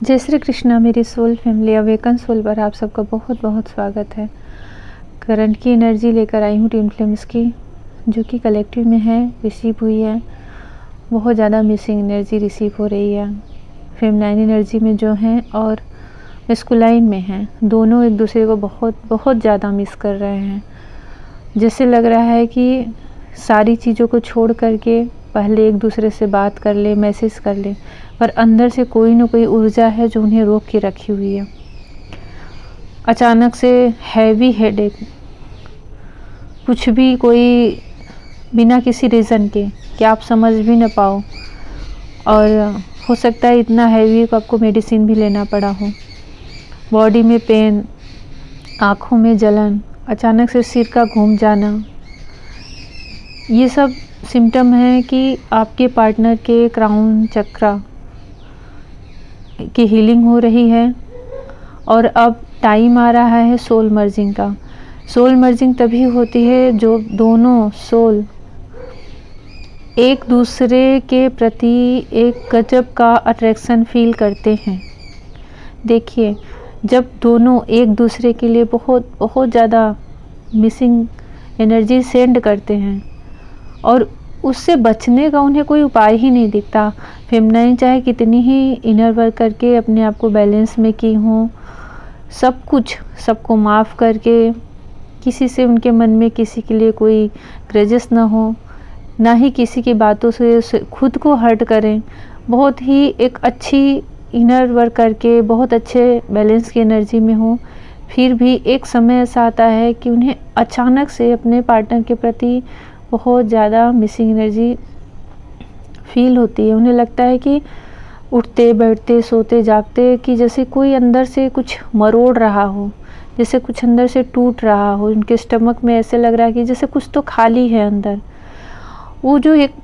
जय श्री कृष्णा। मेरी soul family awaken soul पर आप सबका बहुत बहुत स्वागत है। करंट की एनर्जी लेकर आई हूँ ट्विन फ्लेम्स की, जो कि कलेक्टिव में है, रिसीव हुई है। बहुत ज़्यादा मिसिंग एनर्जी रिसीव हो रही है। फेमिनाइन एनर्जी में जो हैं और मैस्कुलाइन में हैं, दोनों एक दूसरे को बहुत बहुत ज़्यादा मिस कर रहे हैं। जैसे लग रहा है कि सारी चीज़ों को छोड़ करके पहले एक दूसरे से बात कर ले, मैसेज कर ले, पर अंदर से कोई ना कोई ऊर्जा है जो उन्हें रोक के रखी हुई है। अचानक से हैवी हेडेक, कुछ भी, कोई बिना किसी रीज़न के कि आप समझ भी ना पाओ, और हो सकता है इतना हैवी को आपको मेडिसिन भी लेना पड़ा हो। बॉडी में पेन, आँखों में जलन, अचानक से सिर का घूम जाना, ये सब सिम्टम है कि आपके पार्टनर के क्राउन चक्रा की हीलिंग हो रही है। और अब टाइम आ रहा है सोल मर्जिंग का। सोल मर्जिंग तभी होती है जो दोनों सोल एक दूसरे के प्रति एक गजब का अट्रैक्शन फील करते हैं। देखिए, जब दोनों एक दूसरे के लिए बहुत बहुत ज़्यादा मिसिंग एनर्जी सेंड करते हैं और उससे बचने का उन्हें कोई उपाय ही नहीं दिखता। फेमिनाइन चाहे कितनी ही इनर वर्क करके अपने आप को बैलेंस में की हो, सब कुछ सबको माफ़ करके, किसी से उनके मन में किसी के लिए कोई ग्रजेस ना हो, ना ही किसी की बातों से खुद को हर्ट करें, बहुत ही एक अच्छी इनर वर्क करके बहुत अच्छे बैलेंस की एनर्जी में हो, फिर भी एक समय ऐसा आता है कि उन्हें अचानक से अपने पार्टनर के प्रति बहुत ज़्यादा मिसिंग एनर्जी फील होती है। उन्हें लगता है कि उठते बैठते सोते जागते कि जैसे कोई अंदर से कुछ मरोड़ रहा हो, जैसे कुछ अंदर से टूट रहा हो। उनके स्टमक में ऐसे लग रहा है कि जैसे कुछ तो खाली है अंदर। वो जो एक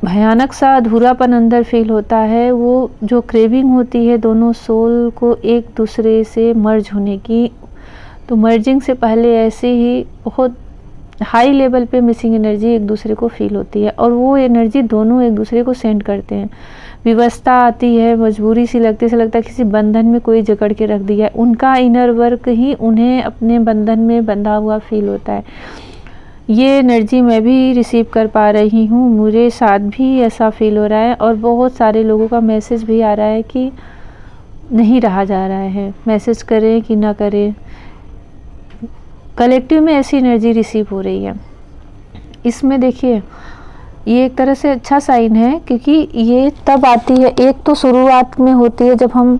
भयानक सा अधूरापन अंदर फील होता है, वो जो क्रेविंग होती है दोनों सोल को एक दूसरे से मर्ज होने की, तो मर्जिंग से पहले ऐसे ही बहुत हाई लेवल पे मिसिंग एनर्जी एक दूसरे को फील होती है और वो एनर्जी दोनों एक दूसरे को सेंड करते हैं। विवशता आती है, मजबूरी सी लगती है, ऐसा लगता है किसी बंधन में कोई जकड़ के रख दिया है। उनका इनर वर्क ही उन्हें अपने बंधन में बंधा हुआ फील होता है। ये एनर्जी मैं भी रिसीव कर पा रही हूँ, मुझे साथ भी ऐसा फील हो रहा है और बहुत सारे लोगों का मैसेज भी आ रहा है कि नहीं रहा जा रहा है, मैसेज करें कि ना करें। कलेक्टिव में ऐसी एनर्जी रिसीव हो रही है। इसमें देखिए, ये एक तरह से अच्छा साइन है, क्योंकि ये तब आती है, एक तो शुरुआत में होती है जब हम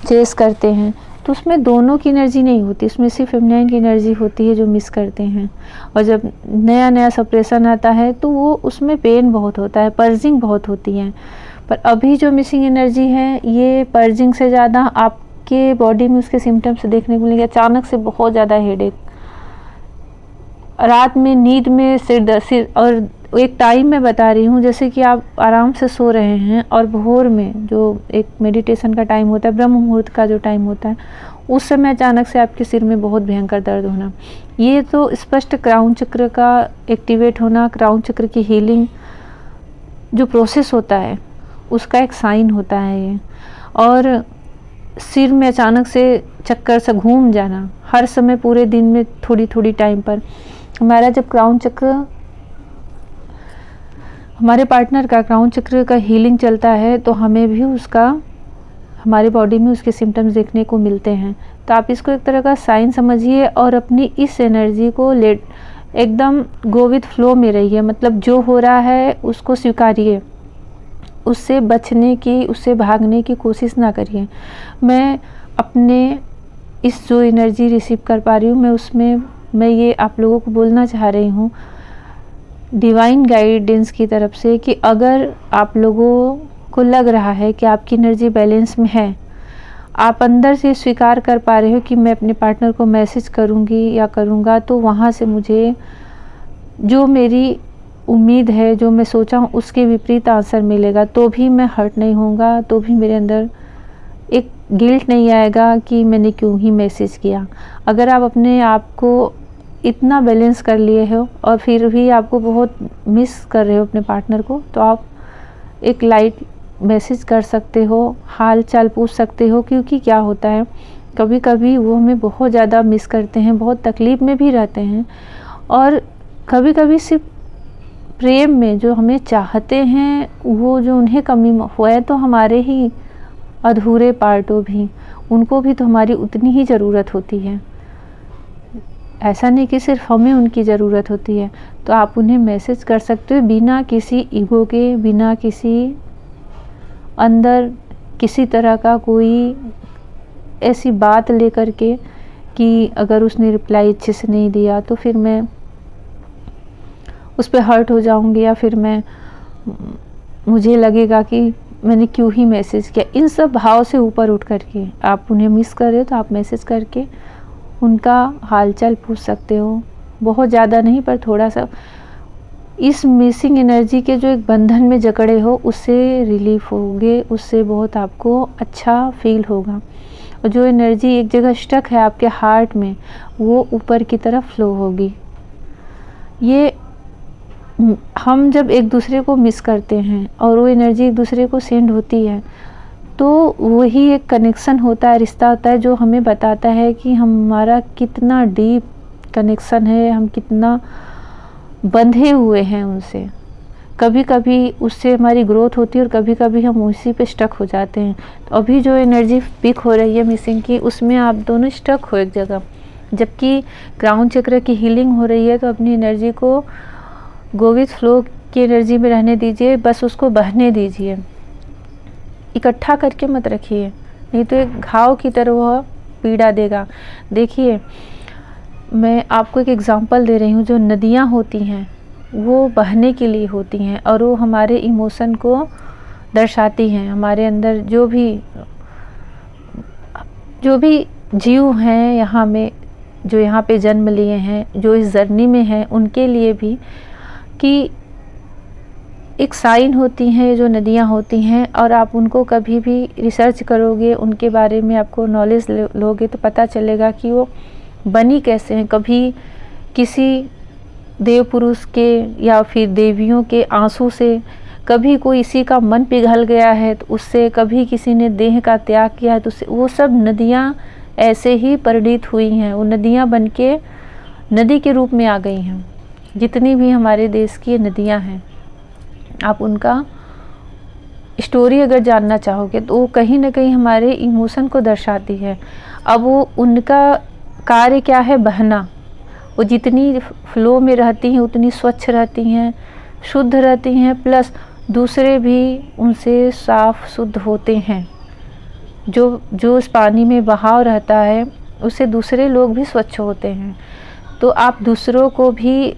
चेस करते हैं, तो उसमें दोनों की एनर्जी नहीं होती, उसमें सिर्फ फेमिनाइन की एनर्जी होती है जो मिस करते हैं। और जब नया नया सप्रेशन आता है तो वो उसमें पेन बहुत होता है, पर्जिंग बहुत होती है। पर अभी जो मिसिंग एनर्जी है, ये पर्जिंग से ज़्यादा आपके बॉडी में उसके सिम्टम्स देखने को मिलेंगे। अचानक से बहुत ज़्यादा हेडेक, रात में नींद में सिर, और एक टाइम मैं बता रही हूँ, जैसे कि आप आराम से सो रहे हैं और भोर में जो एक मेडिटेशन का टाइम होता है, ब्रह्म मुहूर्त का जो टाइम होता है, उस समय अचानक से आपके सिर में बहुत भयंकर दर्द होना, ये तो स्पष्ट क्राउन चक्र का एक्टिवेट होना, क्राउन चक्र की हीलिंग जो प्रोसेस होता है उसका एक साइन होता है ये। और सिर में अचानक से चक्कर से घूम जाना, हर समय पूरे दिन में थोड़ी थोड़ी टाइम पर। हमारा जब क्राउन चक्र, हमारे पार्टनर का क्राउन चक्र का हीलिंग चलता है तो हमें भी उसका, हमारे बॉडी में उसके सिम्टम्स देखने को मिलते हैं। तो आप इसको एक तरह का साइन समझिए और अपनी इस एनर्जी को लेट एकदम गो विथ फ्लो में रहिए। मतलब जो हो रहा है उसको स्वीकारिए, उससे बचने की, उससे भागने की कोशिश ना करिए। मैं अपने इस जो एनर्जी रिसीव कर पा रही हूँ, मैं उसमें मैं ये आप लोगों को बोलना चाह रही हूँ डिवाइन गाइडेंस की तरफ से, कि अगर आप लोगों को लग रहा है कि आपकी एनर्जी बैलेंस में है, आप अंदर से स्वीकार कर पा रहे हो कि मैं अपने पार्टनर को मैसेज करूँगी या करूँगा, तो वहाँ से मुझे जो मेरी उम्मीद है, जो मैं सोचा हूँ, उसके विपरीत आंसर मिलेगा, तो भी मैं हर्ट नहीं होऊंगा, तो भी मेरे अंदर एक गिल्ट नहीं आएगा कि मैंने क्यों ही मैसेज किया। अगर आप अपने आप को इतना बैलेंस कर लिए हो और फिर भी आपको बहुत मिस कर रहे हो अपने पार्टनर को, तो आप एक लाइट मैसेज कर सकते हो, हाल चाल पूछ सकते हो। क्योंकि क्या होता है, कभी कभी वो हमें बहुत ज़्यादा मिस करते हैं, बहुत तकलीफ़ में भी रहते हैं, और कभी कभी सिर्फ प्रेम में जो हमें चाहते हैं, वो जो उन्हें कमी हुआ है, तो हमारे ही अधूरे पार्टों भी, उनको भी तो हमारी उतनी ही ज़रूरत होती है। ऐसा नहीं कि सिर्फ हमें उनकी ज़रूरत होती है। तो आप उन्हें मैसेज कर सकते हो बिना किसी ईगो के, बिना किसी अंदर किसी तरह का कोई ऐसी बात लेकर के कि अगर उसने रिप्लाई अच्छे से नहीं दिया तो फिर मैं उस पर हर्ट हो जाऊंगी, या फिर मुझे लगेगा कि मैंने क्यों ही मैसेज किया। इन सब भाव से ऊपर उठ करके आप उन्हें मिस कर रहे हो तो आप मैसेज करके उनका हालचाल पूछ सकते हो। बहुत ज़्यादा नहीं, पर थोड़ा सा इस मिसिंग एनर्जी के जो एक बंधन में जकड़े हो उससे रिलीफ होगे, उससे बहुत आपको अच्छा फील होगा। और जो एनर्जी एक जगह स्टक है आपके हार्ट में, वो ऊपर की तरफ फ्लो होगी। ये हम जब एक दूसरे को मिस करते हैं और वो एनर्जी एक दूसरे को सेंड होती है, तो वही एक कनेक्शन होता है, रिश्ता होता है, जो हमें बताता है कि हमारा कितना डीप कनेक्शन है, हम कितना बंधे हुए हैं उनसे। कभी कभी उससे हमारी ग्रोथ होती है और कभी कभी हम उसी पे स्टक हो जाते हैं। तो अभी जो एनर्जी पिक हो रही है मिसिंग की, उसमें आप दोनों स्टक हो एक जगह, जबकि क्राउन चक्र की हीलिंग हो रही है। तो अपनी एनर्जी को गो विथ फ्लो की एनर्जी में रहने दीजिए, बस उसको बहने दीजिए, इकट्ठा करके मत रखिए, नहीं तो एक घाव की तरह वह पीड़ा देगा। देखिए, मैं आपको एक एग्जांपल दे रही हूँ। जो नदियाँ होती हैं वो बहने के लिए होती हैं, और वो हमारे इमोशन को दर्शाती हैं। हमारे अंदर जो भी जीव हैं यहाँ में, जो यहाँ पे जन्म लिए हैं, जो इस जर्नी में हैं, उनके लिए भी कि एक साइन होती हैं जो नदियाँ होती हैं। और आप उनको कभी भी रिसर्च करोगे, उनके बारे में आपको नॉलेज लोगे, तो पता चलेगा कि वो बनी कैसे हैं। कभी किसी देव पुरुष के या फिर देवियों के आंसू से, कभी कोई इसी का मन पिघल गया है तो उससे, कभी किसी ने देह का त्याग किया है तो उससे, वो सब नदियाँ ऐसे ही परिणित हुई हैं। वो नदियाँ बनके नदी के रूप में आ गई हैं। जितनी भी हमारे देश की नदियाँ हैं, आप उनका स्टोरी अगर जानना चाहोगे तो वो कहीं ना कहीं हमारे इमोशन को दर्शाती है। अब वो उनका कार्य क्या है, बहना। वो जितनी फ्लो में रहती हैं उतनी स्वच्छ रहती हैं, शुद्ध रहती हैं, प्लस दूसरे भी उनसे साफ शुद्ध होते हैं। जो उस पानी में बहाव रहता है उससे दूसरे लोग भी स्वच्छ होते हैं। तो आप दूसरों को भी,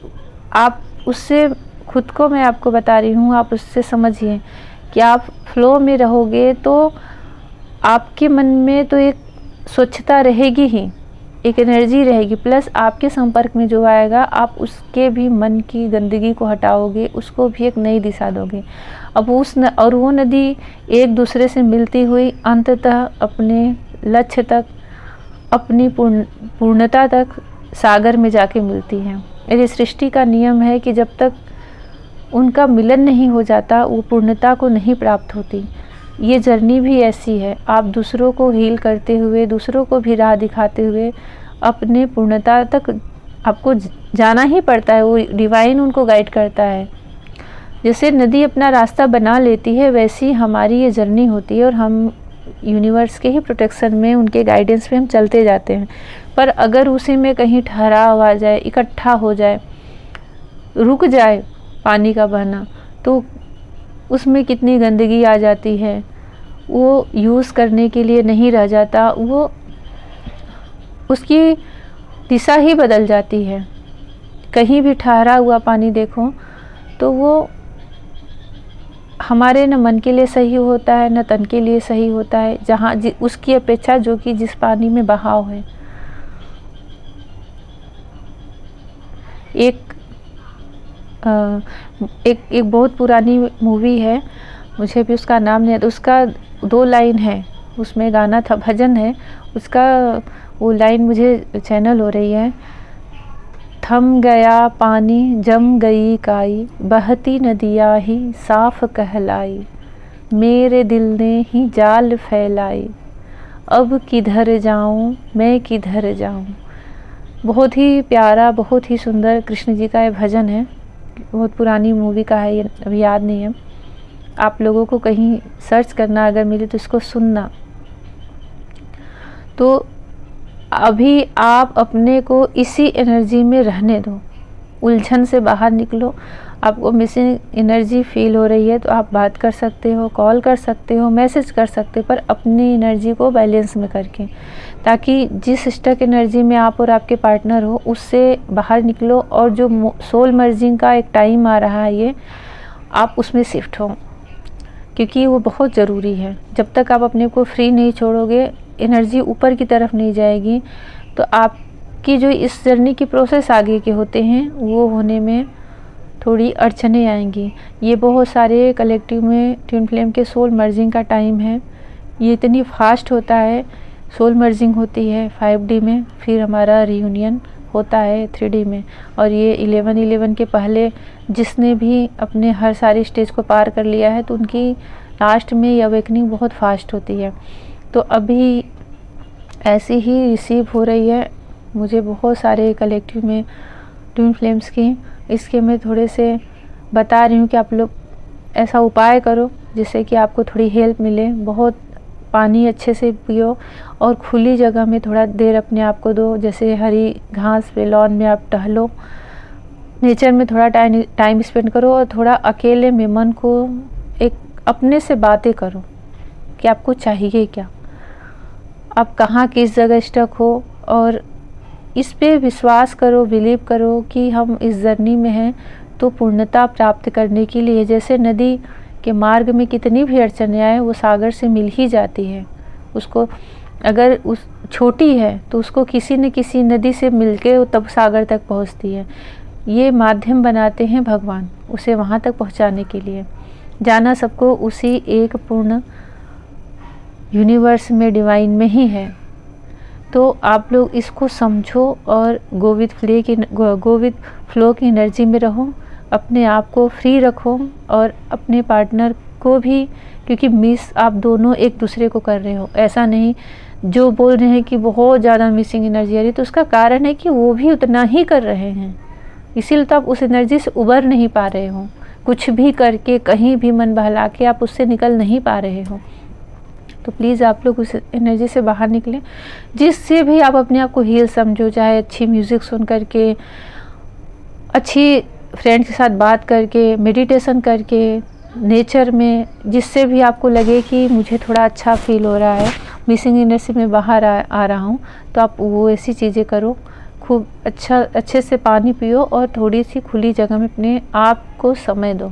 आप उससे, खुद को मैं आपको बता रही हूँ, आप उससे समझिए कि आप फ्लो में रहोगे तो आपके मन में तो एक स्वच्छता रहेगी ही, एक एनर्जी रहेगी, प्लस आपके संपर्क में जो आएगा आप उसके भी मन की गंदगी को हटाओगे, उसको भी एक नई दिशा दोगे। अब और वो नदी एक दूसरे से मिलती हुई अंततः अपने लक्ष्य तक, अपनी पूर्णता तक सागर में जाके मिलती है। ये सृष्टि का नियम है कि जब तक उनका मिलन नहीं हो जाता वो पूर्णता को नहीं प्राप्त होती। ये जर्नी भी ऐसी है, आप दूसरों को हील करते हुए, दूसरों को भी राह दिखाते हुए अपने पूर्णता तक आपको जाना ही पड़ता है। वो डिवाइन उनको गाइड करता है। जैसे नदी अपना रास्ता बना लेती है, वैसी हमारी ये जर्नी होती है, और हम यूनिवर्स के ही प्रोटेक्शन में, उनके गाइडेंस में हम चलते जाते हैं। पर अगर उसी में कहीं ठहराव आ जाए, इकट्ठा हो जाए, रुक जाए पानी का बहना, तो उसमें कितनी गंदगी आ जाती है, वो यूज़ करने के लिए नहीं रह जाता, वो उसकी दिशा ही बदल जाती है। कहीं भी ठहरा हुआ पानी देखो तो वो हमारे न मन के लिए सही होता है न तन के लिए सही होता है, जहाँ उसकी अपेक्षा जो कि जिस पानी में बहाव है। एक बहुत पुरानी मूवी है, मुझे भी उसका नाम नहीं है, तो उसका 2 लाइन है, उसमें गाना था, भजन है उसका, वो लाइन मुझे चैनल हो रही है। थम गया पानी जम गई काई, बहती नदियाँ ही साफ कहलाई। मेरे दिल ने ही जाल फैलाए, अब किधर जाऊं मैं किधर जाऊं। बहुत ही प्यारा, बहुत ही सुंदर कृष्ण जी का ये भजन है। बहुत पुरानी मूवी का है, ये अभी याद नहीं है। आप लोगों को कहीं सर्च करना अगर मिले तो इसको सुनना। तो अभी आप अपने को इसी एनर्जी में रहने दो, उलझन से बाहर निकलो। आपको मिसिंग एनर्जी फील हो रही है तो आप बात कर सकते हो, कॉल कर सकते हो, मैसेज कर सकते हो, पर अपनी एनर्जी को बैलेंस में करके, ताकि जिस स्टक एनर्जी में आप और आपके पार्टनर हो उससे बाहर निकलो। और जो सोल मर्जिंग का एक टाइम आ रहा है, ये आप उसमें शिफ्ट हो, क्योंकि वो बहुत ज़रूरी है। जब तक आप अपने को फ्री नहीं छोड़ोगे, एनर्जी ऊपर की तरफ नहीं जाएगी, तो आपकी जो इस जर्नी की प्रोसेस आगे के होते हैं वो होने में थोड़ी अड़चनें आएंगी। ये बहुत सारे कलेक्टिव में ट्विन फ्लेम के सोल मर्जिंग का टाइम है। ये इतनी फास्ट होता है। सोल मर्जिंग होती है 5D में, फिर हमारा रियूनियन होता है 3D में। और ये 11/11 के पहले जिसने भी अपने हर सारी स्टेज को पार कर लिया है, तो उनकी लास्ट में ये अवेकनिंग बहुत फास्ट होती है। तो अभी ऐसी ही रिसीव हो रही है मुझे बहुत सारे कलेक्टिव में ट्विन फ्लेम्स की। इसके मैं थोड़े से बता रही हूँ कि आप लोग ऐसा उपाय करो जिससे कि आपको थोड़ी हेल्प मिले। बहुत पानी अच्छे से पियो और खुली जगह में थोड़ा देर अपने आप को दो, जैसे हरी घास पे, लॉन में आप टहलो, नेचर में थोड़ा टाइम स्पेंड करो। और थोड़ा अकेले में मन को एक अपने से बातें करो कि आपको चाहिए क्या, आप कहाँ किस जगह स्टक हो, और इस पे विश्वास करो, बिलीव करो कि हम इस जर्नी में हैं तो पूर्णता प्राप्त करने के लिए। जैसे नदी के मार्ग में कितनी भी अड़चनें आए, वो सागर से मिल ही जाती है। उसको अगर उस छोटी है तो उसको किसी न किसी नदी से मिलके तब सागर तक पहुंचती है। ये माध्यम बनाते हैं भगवान उसे वहाँ तक पहुँचाने के लिए। जाना सबको उसी एक पूर्ण यूनिवर्स में, डिवाइन में ही है। तो आप लोग इसको समझो और गो विद फ्लो की एनर्जी में रहो, अपने आप को फ्री रखो और अपने पार्टनर को भी, क्योंकि मिस आप दोनों एक दूसरे को कर रहे हो। ऐसा नहीं जो बोल रहे हैं कि बहुत ज़्यादा मिसिंग एनर्जी आ रही है, तो उसका कारण है कि वो भी उतना ही कर रहे हैं, इसीलिए तो आप उस एनर्जी से उबर नहीं पा रहे हो। कुछ भी करके, कहीं भी मन बहला के आप उससे निकल नहीं पा रहे हो। तो प्लीज़ आप लोग उस एनर्जी से बाहर निकलें, जिससे भी आप अपने आप को हील समझो। चाहे अच्छी म्यूज़िक सुन करके, अच्छी फ्रेंड के साथ बात करके, मेडिटेशन करके, नेचर में, जिससे भी आपको लगे कि मुझे थोड़ा अच्छा फील हो रहा है, मिसिंग एनर्जी में बाहर आ रहा हूँ, तो आप वो ऐसी चीज़ें करो। खूब अच्छे से पानी पियो और थोड़ी सी खुली जगह में अपने आप को समय दो।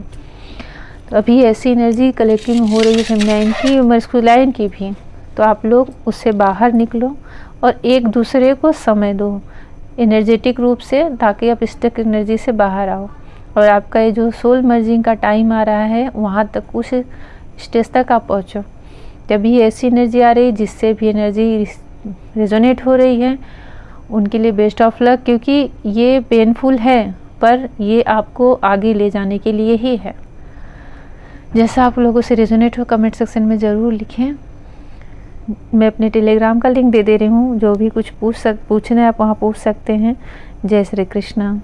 तो अभी ऐसी एनर्जी कलेक्टिव में हो रही है फेमिनाइन की और मस्कुलाइन की भी, तो आप लोग उससे बाहर निकलो और एक दूसरे को समय दो एनर्जेटिक रूप से, ताकि आप स्टक एनर्जी से बाहर आओ और आपका ये जो सोल मर्जिंग का टाइम आ रहा है वहाँ तक, उस स्टेज तक आप पहुँचो। तभी ऐसी एनर्जी आ रही है जिससे भी एनर्जी रेजोनेट हो रही है, उनके लिए बेस्ट ऑफ लक, क्योंकि ये पेनफुल है पर ये आपको आगे ले जाने के लिए ही है। जैसा आप लोगों से रेजोनेट हो कमेंट सेक्शन में ज़रूर लिखें। मैं अपने टेलीग्राम का लिंक दे रही हूँ, जो भी कुछ पूछना है आप वहाँ पूछ सकते हैं। जय श्री कृष्णा।